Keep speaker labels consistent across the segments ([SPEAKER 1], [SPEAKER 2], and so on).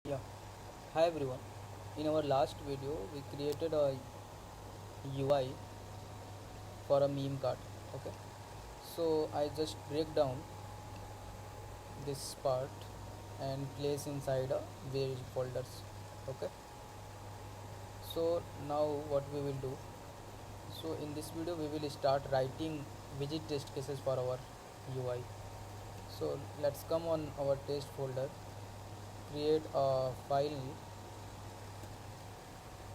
[SPEAKER 1] Yeah, hi everyone. In our last video, we created a UI for a meme card. Okay, so I just break down this part and place inside a various folders. Okay, so now what we will do? So in this video, we will start writing widget test cases for our UI. So let's come on our test folder, create a file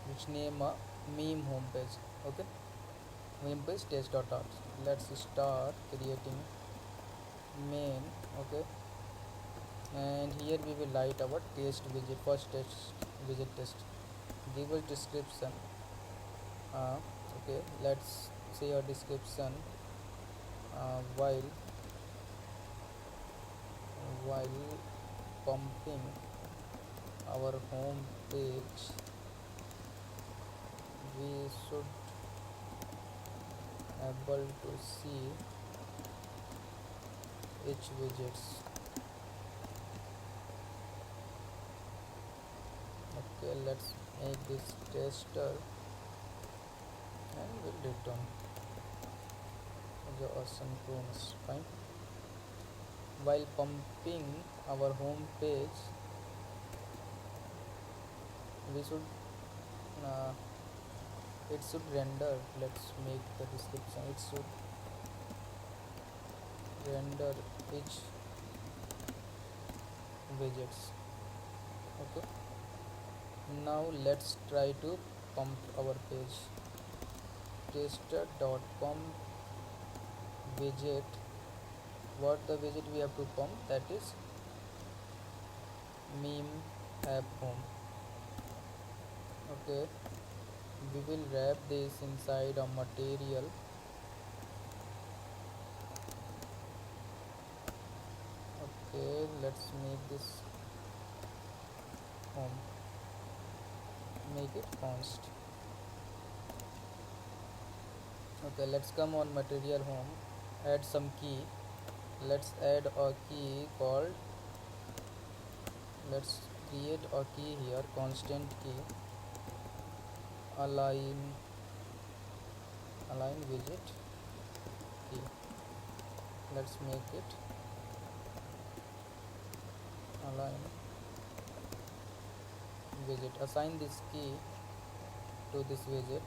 [SPEAKER 1] which name a meme homepage. Okay, meme page test.art. Let's start creating main. Okay, and here we will write our test widget, first test widget test. Give a description. Okay, let's say a description. While pumping our home page, we should able to see each widgets. Okay, let's make this tester and we'll return the asynchronous. Fine. While pumping our home page, we should uh, it should render. Let's make the description. It should render each widgets. Okay, now let's try to pump our page. Tester.pump widget. What the widget we have to pump? That is meme app home. Okay, we will wrap this inside a material. Okay, let's make this home, make it const. Okay, let's come on material home, add some key. Let's add a key called, let's create a key here, constant key, align widget key. Let's make it align widget. Assign this key to this widget.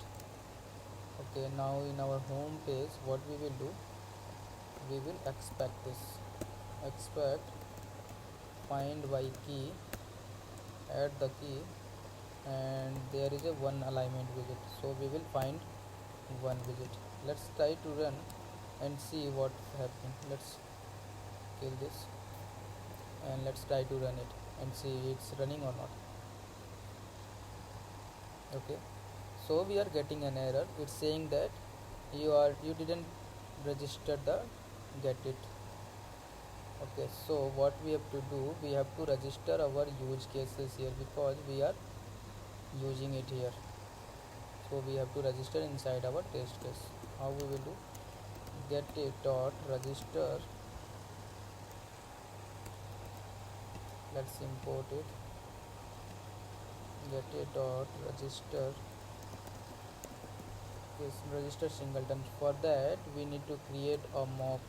[SPEAKER 1] Okay, now in our home page, what we will do, we will expect this, expect find by key, add the key, and there is a one alignment widget, so we will find one widget. Let's try to run and see what happened. Let's kill this and let's try to run it and see it's running or not. Okay, so we are getting an error. It's saying that you didn't register the get it. Okay, so what we have to do, we have to register our use cases here because we are using it here. So we have to register inside our test case. How we will do? Get it dot register. Let's import it. Get it dot register. Yes, register singleton. For that we need to create a mock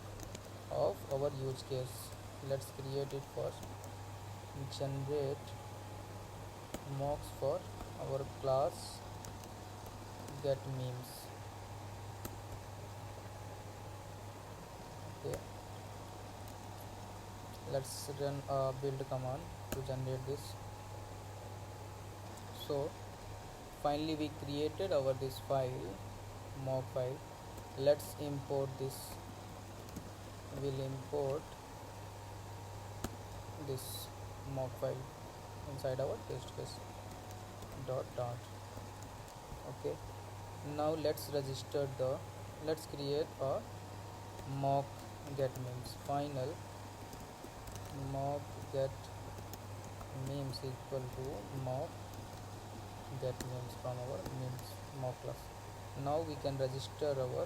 [SPEAKER 1] of our use case. Let's create it first. Generate mocks for our class get memes. Okay, let's run a build command to generate this. So finally we created our this file, mock file. Let's import this. We'll import this mock file inside our test case dot. Okay, now let's register the, let's create a mock get memes. Final mock get memes equal to mock get memes from our memes mock class. Now we can register our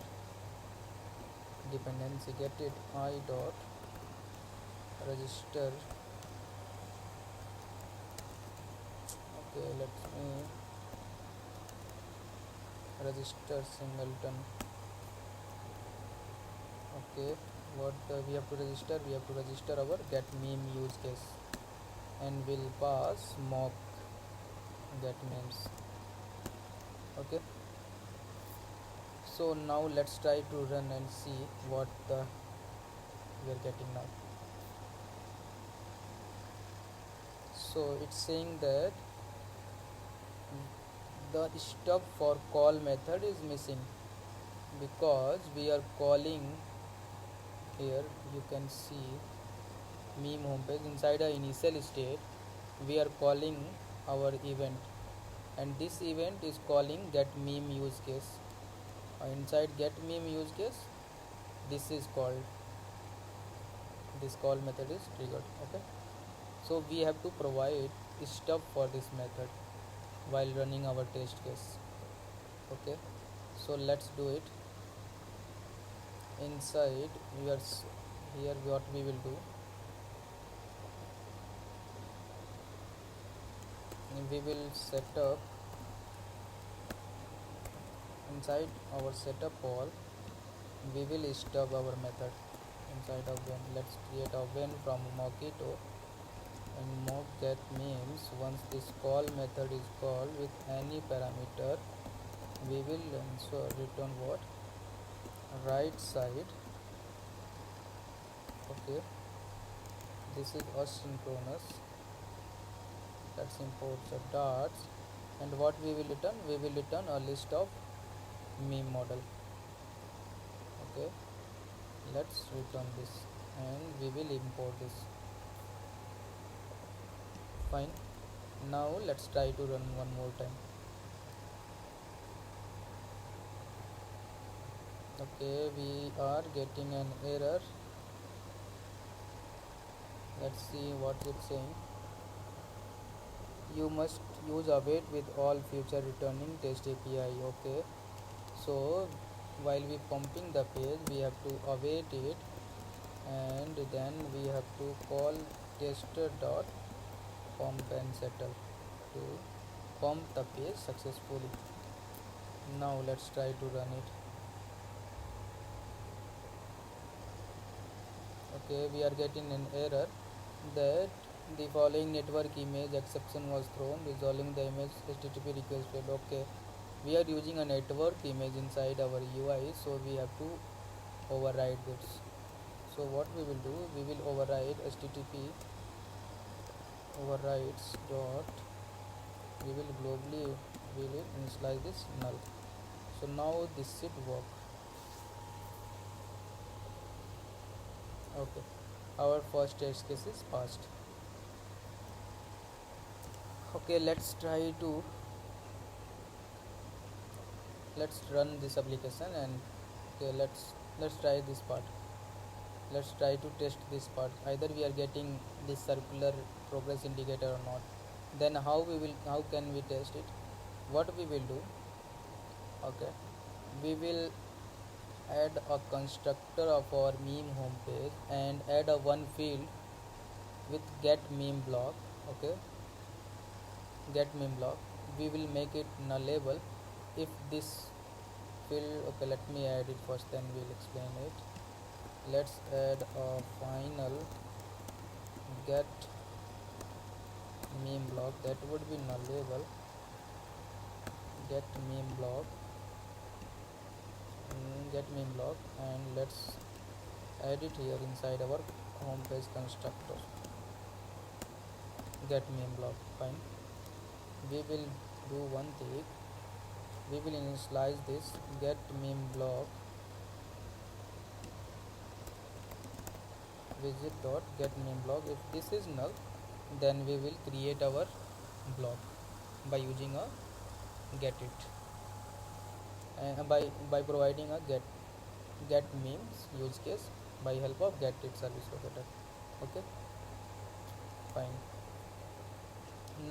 [SPEAKER 1] dependency. Get it I dot register Okay, let me register singleton. Okay, we have to register? We have to register our get meme use case, and we'll pass mock get memes. Okay, so now let's try to run and see what we are getting now. So it's saying that the stub for call method is missing because we are calling here. You can see meme homepage inside a initial state. We are calling our event, and this event is calling get meme use case. Inside get meme use case, this is called, this call method is triggered. Okay, so we have to provide stub for this method while running our test case. Okay, so let's do it. Inside here what we will do, we will set up inside our setup call, we will stub our method inside of when. Let's create a when from mockito and mock get memes. Once this call method is called with any parameter, we will return what, right side. Okay, this is asynchronous, let's import the darts, and what we will return, we will return a list of meme model. Okay, let's return this and we will import this. Fine, now let's try to run one more time. Okay, we are getting an error. Let's see what it's saying. You must use await with all future returning test API. Okay, so while we pumping the page, we have to await it, and then we have to call tester dot pump and settle to pump the page successfully. Now let's try to run it. Okay, we are getting an error that the following network image exception was thrown, resolving the image HTTP request failed. Okay, we are using a network image inside our UI, so we have to override this. So what we will do, we will override HTTP overrides dot, we will globally, we will initialize this null. So now this should work. Okay, our first test case is passed. Okay, let's run this application, and okay, let's try this part. Let's try to test this part, either we are getting this circular progress indicator or not. Then how can we test it? What we will do, okay, we will add a constructor of our meme homepage and add a one field with get meme block. Okay, get meme block, we will make it nullable if this field. Okay, let me add it first, then we'll explain it. Let's add a final get meme block, that would be nullable. Get meme block, and let's add it here inside our home page constructor. Get meme block, fine. We will do one thing, we will initialize this get meme block widget dot get meme block. If this is null, then we will create our block by using a get it, and by providing a get memes use case by help of get it service locator. Okay, fine.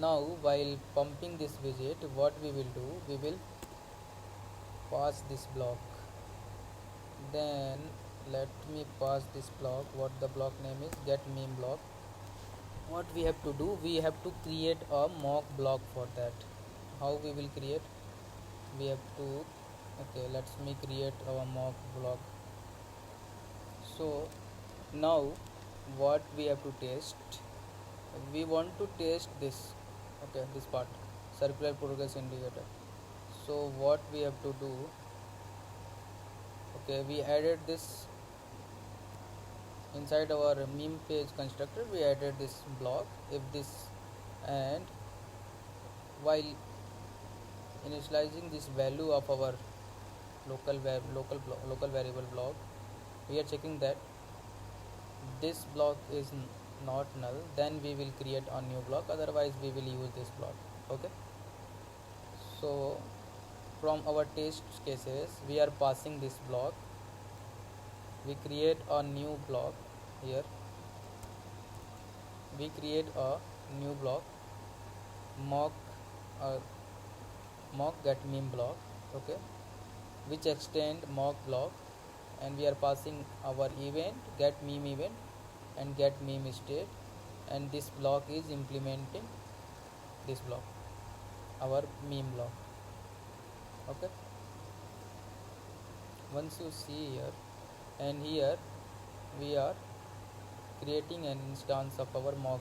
[SPEAKER 1] Now while pumping this widget, what we will do, we will pass this block. Then let me pass this block, what the block name is, get meme block. what we have to do, we have to create a mock block for that. How we will create? We have to, okay, let's me create our mock block. So now what we have to test, we want to test this, okay, this part, circular progress indicator. So what we have to do, okay, we added this inside our meme page constructor, we added this block if this, and while initializing this value of our local variable block, we are checking that this block is not null, then we will create a new block, otherwise we will use this block. Okay, so from our test cases we are passing this block, we create a new block here, we create a new block, mock uh, mock get meme block, okay, which extend mock block, and we are passing our event get meme event and get meme state, and this block is implementing this block, our meme block. Okay, once you see here, and here we are creating an instance of our mock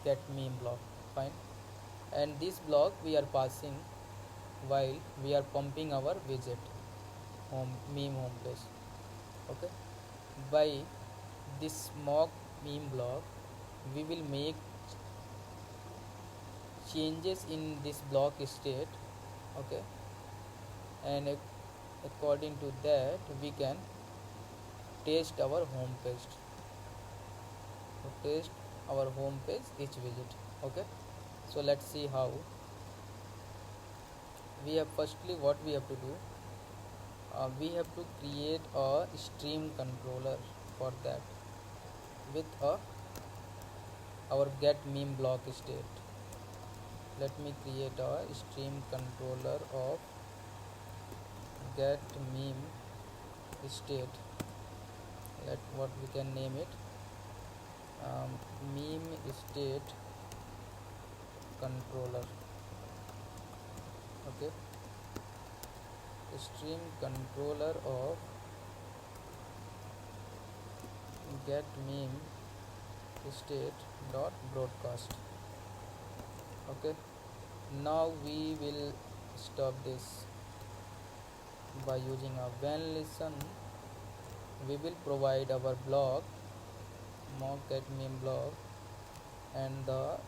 [SPEAKER 1] get meme block, fine, and this block we are passing while we are pumping our widget home meme home page. Okay, by this mock meme block we will make changes in this block state, okay, and according to that we can test our home page, to test our home page each widget. Okay, so let's see how. We have, firstly what we have to do, we have to create a stream controller for that with our get meme block state. Let me create a stream controller of get meme state. Let what we can name it, meme state controller. Okay, stream controller of get meme state dot broadcast. Okay, now we will stop this by using a when listen. We will provide our block mock get meme block and the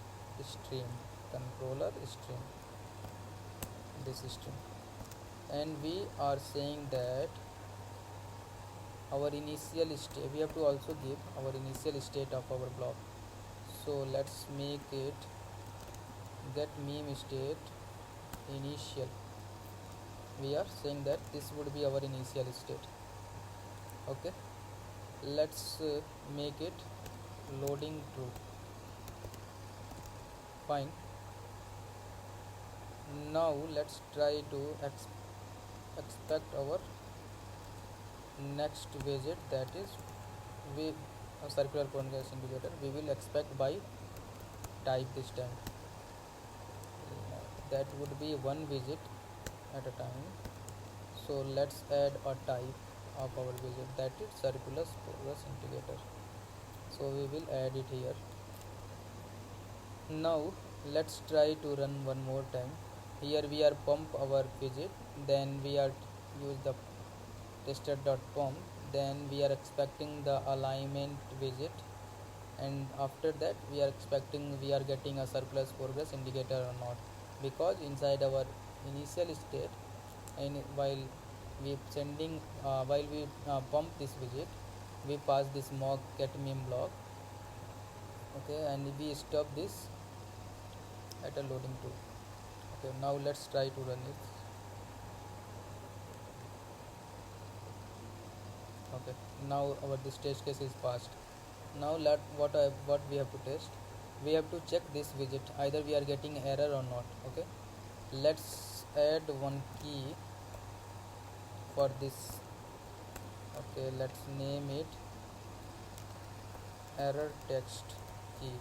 [SPEAKER 1] stream controller stream, this stream, and we are saying that our initial state, we have to also give our initial state of our block. So let's make it get meme state initial. We are saying that this would be our initial state. Okay, let's make it loading true, fine. Now let's try to expect our next widget, that is we a circular progress indicator. We will expect by type this time, that would be one widget at a time. So let's add a type of our widget, that is circular progress indicator. So we will add it here. Now let's try to run one more time. Here we are pump our widget, then we are use the tester.pump, then we are expecting the alignment widget, and after that we are expecting, we are getting a circular progress indicator or not, because inside our initial state, and while we sending while we pump this widget, we pass this mock get meme block. Okay, and we stop this at a loading too. Okay, now let's try to run it. Okay, now our this test case is passed. Now what we have to test, we have to check this widget, either we are getting error or not. Okay, let's add one key for this. Okay, let's name it error text key.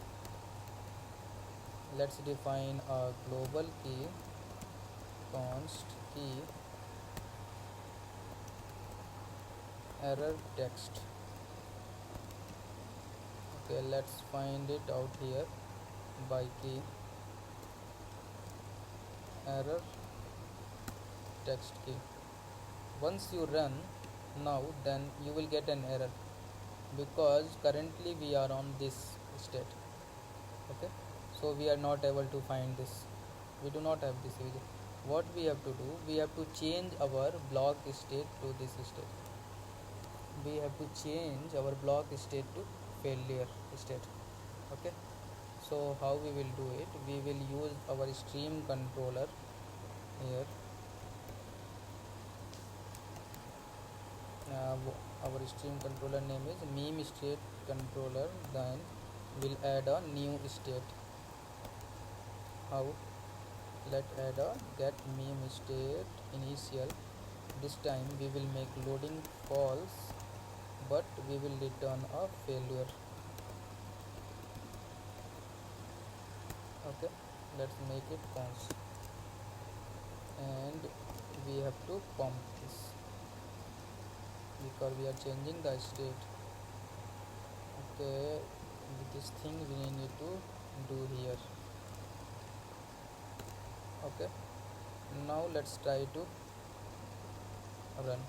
[SPEAKER 1] let's define a global key const key error text. Okay, let's find it out here by key error text key. Once you run now, then you will get an error because currently we are on this state. Okay, so we are not able to find this, we do not have this widget. What we have to do, we have to change our block state to this state. We have to change our block state to failure state. Okay, so how we will do it, we will use our stream controller here. Our stream controller name is meme state controller, then we'll add a new state. How? Let's add a get meme state initial. This time we will make loading false, but we will return a failure. Okay, let's make it const, and we have to pump this because we are changing the state. Okay, this thing we need to do here. Okay, now let's try to run.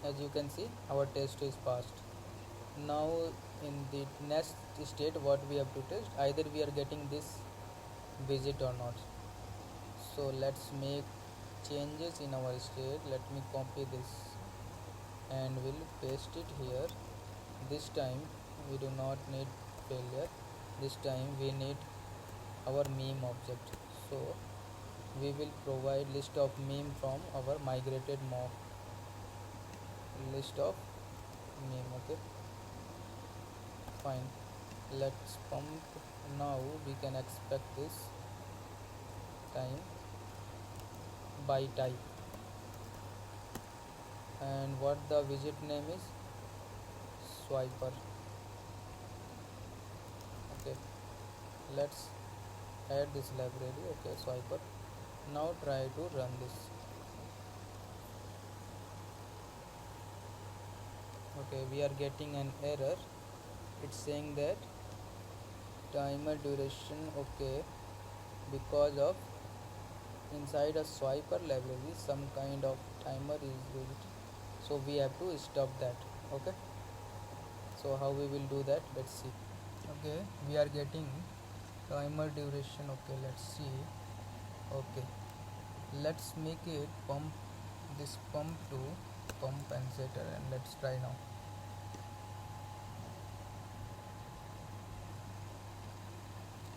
[SPEAKER 1] As you can see, our test is passed. Now in the next state, what we have to test, either we are getting this widget or not. So let's make changes in our state. Let me copy this and we'll paste it here. This time we do not need failure, this time we need our meme object. So we will provide list of meme from our migrated mock list of meme. Okay, fine, let's pump. Now we can expect this time by type, and what the widget name is, swiper. Okay, let's add this library. Okay, swiper. Now try to run this. Okay, we are getting an error, it's saying that timer duration. Okay, because of inside a swiper library some kind of timer is built, so we have to stop that. Okay, so how we will do that, let's see. Okay, we are getting timer duration. Okay, let's see. Okay, let's make it pump, this pump to pump and setter, and let's try now.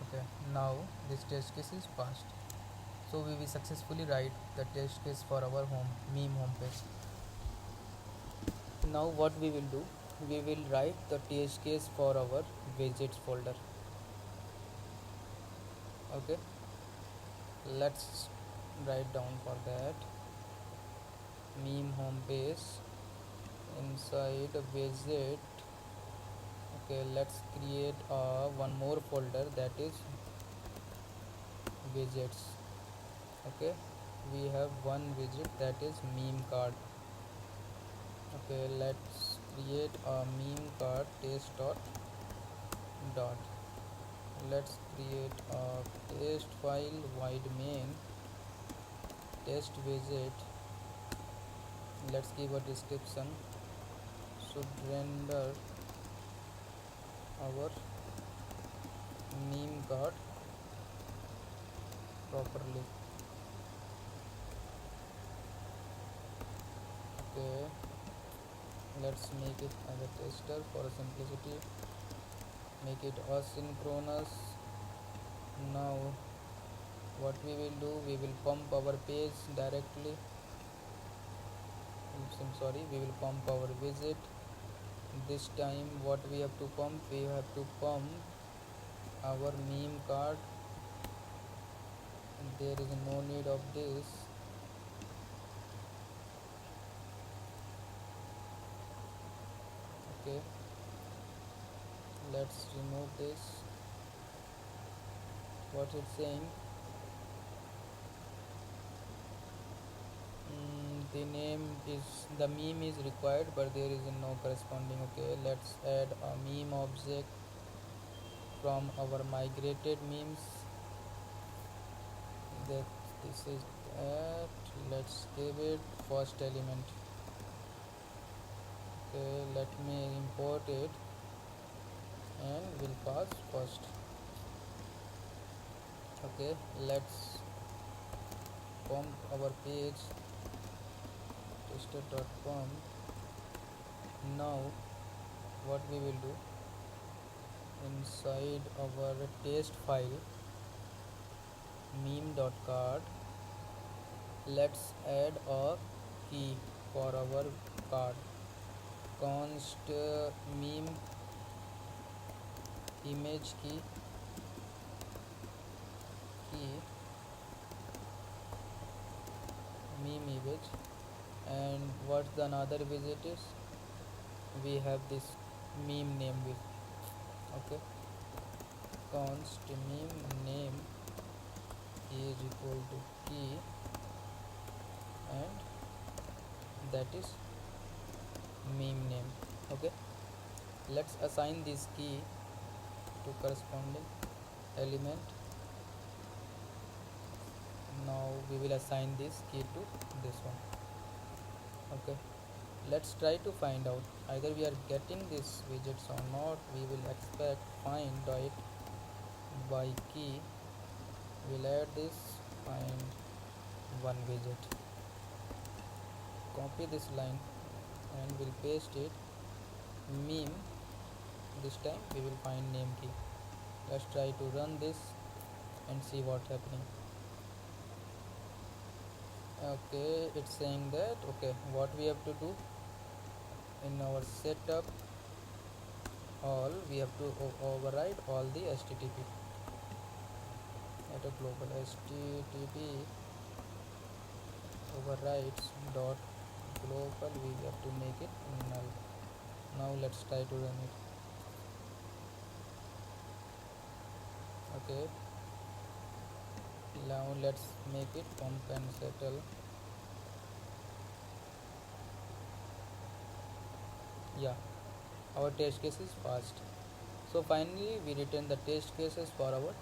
[SPEAKER 1] Okay, now this test case is passed, so we will successfully write the test case for our meme home page. Now what we will do, we will write the test case for our widgets folder. Okay, let's write down for that meme home page inside a widget. Okay, let's create one more folder, that is widgets. Okay, we have one widget, that is meme card. Okay, let's create a meme card test dot. Let's create a test file void main test widget. Let's give a description, should render our meme card properly. Okay, let's make it as a tester for simplicity, make it asynchronous. Now what we will do, we will pump our page directly. I'm sorry, we will pump our widget. This time what we have to pump, we have to pump our meme card. There is no need of this. Okay, let's remove this. What it's saying, the meme is required but there is no corresponding. Okay, let's add a meme object from our migrated memes. That this is that. Let's give it first element. Okay, let me import it and we'll pass first. Okay, let's form our page tester.com. Now what we will do, inside our test file meme.card, let's add a key for our card. Const meme image key meme image. And what the another widget is, we have this meme name with. Okay, const meme name is equal to key, and that is meme name. Okay, let's assign this key to corresponding element. Now we will assign this key to this one. Okay, let's try to find out either we are getting this widgets or not. We will expect find it by key. We'll add this find one widget, copy this line and we'll paste it. Meme, this time we will find name key. Let's try to run this and see what's happening. Okay, it's saying that okay, what we have to do in our setup, all we have to override all the http at a global http overrides dot global. We have to make it null. Now let's try to run it. Okay, now let's make it pump and settle. Yeah, our test case is fast. So finally we return the test cases for our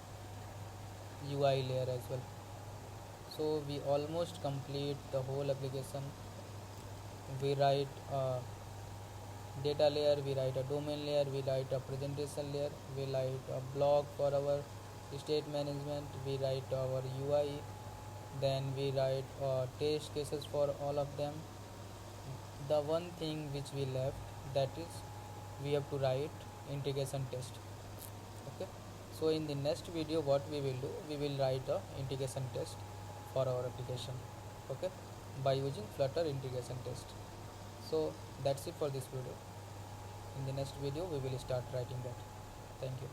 [SPEAKER 1] UI layer as well. So we almost complete the whole application. We write a data layer, we write a domain layer, we write a presentation layer, we write a blog for our state management, we write our UI, then we write test cases for all of them. The one thing which we left, that is we have to write integration test. Okay, so in the next video what we will do, we will write a integration test for our application. Okay, by using Flutter integration test. So that's it for this video. In the next video we will start writing that. Thank you.